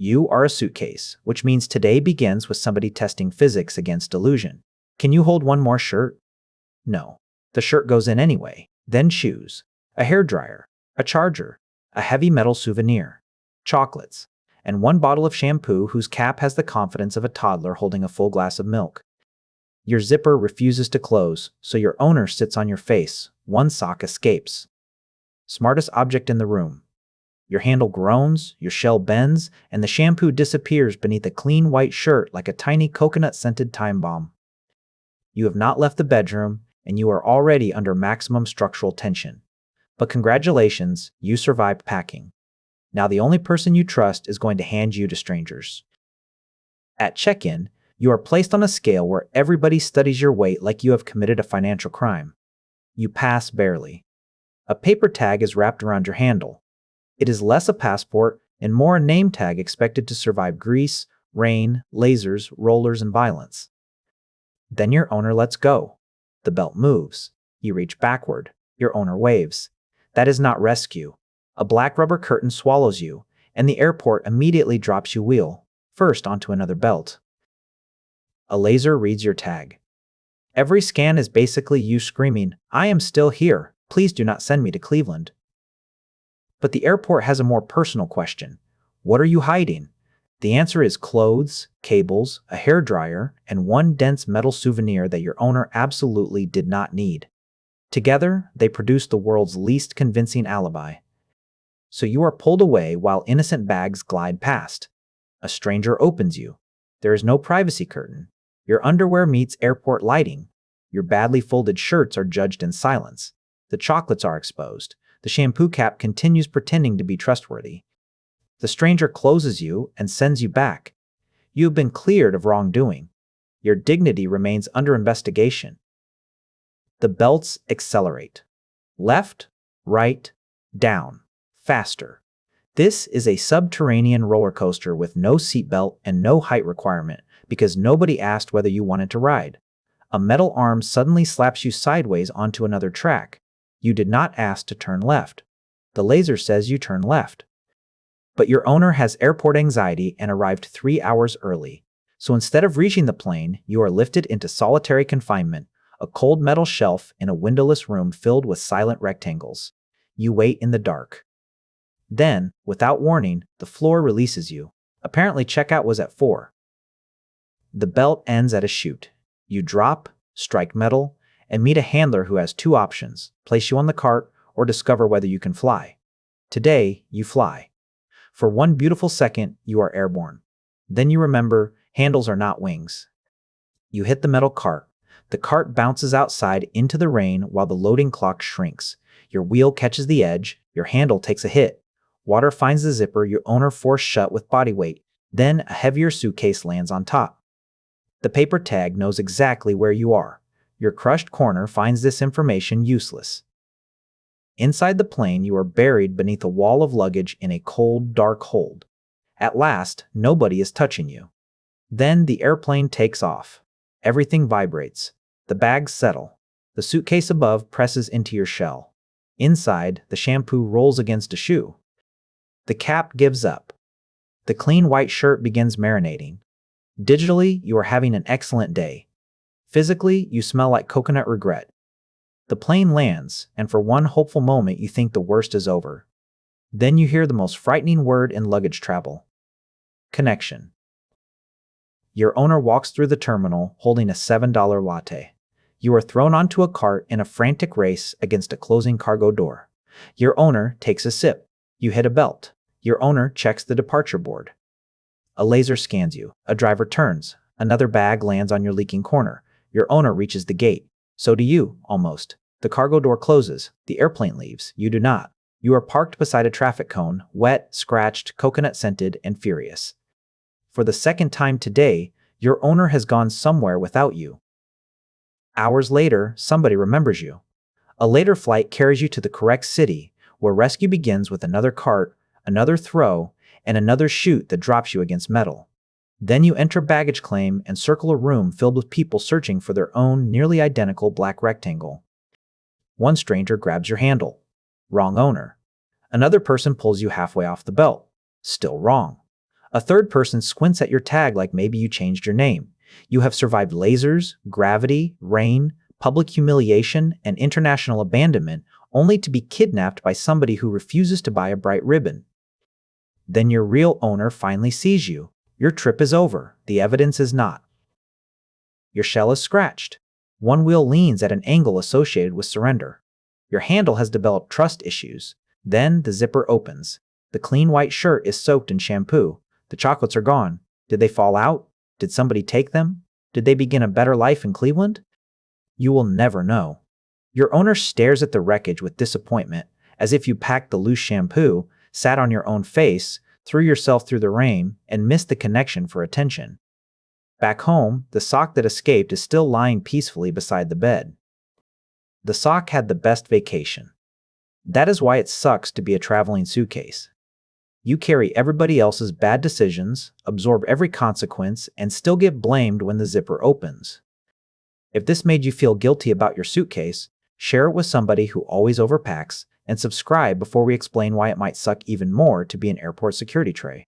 You are a suitcase, which means today begins with somebody testing physics against illusion. Can you hold one more shirt? No. The shirt goes in anyway. Then shoes, a hairdryer, a charger, a heavy metal souvenir, chocolates, and one bottle of shampoo whose cap has the confidence of a toddler holding a full glass of milk. Your zipper refuses to close, so your owner sits on your face. One sock escapes. Smartest object in the room. Your handle groans, your shell bends, and the shampoo disappears beneath a clean white shirt like a tiny coconut-scented time bomb. You have not left the bedroom, and you are already under maximum structural tension. But congratulations, you survived packing. Now the only person you trust is going to hand you to strangers. At check-in, you are placed on a scale where everybody studies your weight like you have committed a financial crime. You pass barely. A paper tag is wrapped around your handle. It is less a passport and more a name tag expected to survive grease, rain, lasers, rollers, and violence. Then your owner lets go. The belt moves. You reach backward. Your owner waves. That is not rescue. A black rubber curtain swallows you, and the airport immediately drops you wheel first onto another belt. A laser reads your tag. Every scan is basically you screaming, "I am still here. Please do not send me to Cleveland." But the airport has a more personal question. What are you hiding? The answer is clothes, cables, a hairdryer, and one dense metal souvenir that your owner absolutely did not need. Together, they produce the world's least convincing alibi. So you are pulled away while innocent bags glide past. A stranger opens you. There is no privacy curtain. Your underwear meets airport lighting. Your badly folded shirts are judged in silence. The chocolates are exposed. The shampoo cap continues pretending to be trustworthy. The stranger closes you and sends you back. You have been cleared of wrongdoing. Your dignity remains under investigation. The belts accelerate. Left, right, down, faster. This is a subterranean roller coaster with no seatbelt and no height requirement because nobody asked whether you wanted to ride. A metal arm suddenly slaps you sideways onto another track. You did not ask to turn left. The laser says you turn left. But your owner has airport anxiety and arrived 3 hours early. So instead of reaching the plane, you are lifted into solitary confinement, a cold metal shelf in a windowless room filled with silent rectangles. You wait in the dark. Then, without warning, the floor releases you. Apparently checkout was at 4. The belt ends at a chute. You drop, strike metal, and meet a handler who has 2 options: place you on the cart or discover whether you can fly. Today, you fly. For one beautiful second, you are airborne. Then you remember, handles are not wings. You hit the metal cart. The cart bounces outside into the rain while the loading clock shrinks. Your wheel catches the edge. Your handle takes a hit. Water finds the zipper your owner forced shut with body weight. Then a heavier suitcase lands on top. The paper tag knows exactly where you are. Your crushed corner finds this information useless. Inside the plane, you are buried beneath a wall of luggage in a cold, dark hold. At last, nobody is touching you. Then the airplane takes off. Everything vibrates. The bags settle. The suitcase above presses into your shell. Inside, the shampoo rolls against a shoe. The cap gives up. The clean white shirt begins marinating. Digitally, you are having an excellent day. Physically, you smell like coconut regret. The plane lands, and for one hopeful moment you think the worst is over. Then you hear the most frightening word in luggage travel. Connection. Your owner walks through the terminal holding a $7 latte. You are thrown onto a cart in a frantic race against a closing cargo door. Your owner takes a sip. You hit a belt. Your owner checks the departure board. A laser scans you. A driver turns. Another bag lands on your leaking corner. Your owner reaches the gate. So do you, almost. The cargo door closes. The airplane leaves. You do not. You are parked beside a traffic cone, wet, scratched, coconut-scented, and furious. For the second time today, your owner has gone somewhere without you. Hours later, somebody remembers you. A later flight carries you to the correct city, where rescue begins with another cart, another throw, and another chute that drops you against metal. Then you enter baggage claim and circle a room filled with people searching for their own nearly identical black rectangle. One stranger grabs your handle. Wrong owner. Another person pulls you halfway off the belt. Still wrong. A third person squints at your tag like maybe you changed your name. You have survived lasers, gravity, rain, public humiliation, and international abandonment only to be kidnapped by somebody who refuses to buy a bright ribbon. Then your real owner finally sees you. Your trip is over. The evidence is not. Your shell is scratched. One wheel leans at an angle associated with surrender. Your handle has developed trust issues. Then the zipper opens. The clean white shirt is soaked in shampoo. The chocolates are gone. Did they fall out? Did somebody take them? Did they begin a better life in Cleveland? You will never know. Your owner stares at the wreckage with disappointment, as if you packed the loose shampoo, sat on your own face, threw yourself through the rain, and missed the connection for attention. Back home, the sock that escaped is still lying peacefully beside the bed. The sock had the best vacation. That is why it sucks to be a traveling suitcase. You carry everybody else's bad decisions, absorb every consequence, and still get blamed when the zipper opens. If this made you feel guilty about your suitcase, share it with somebody who always overpacks, and subscribe before we explain why it might suck even more to be an airport security tray.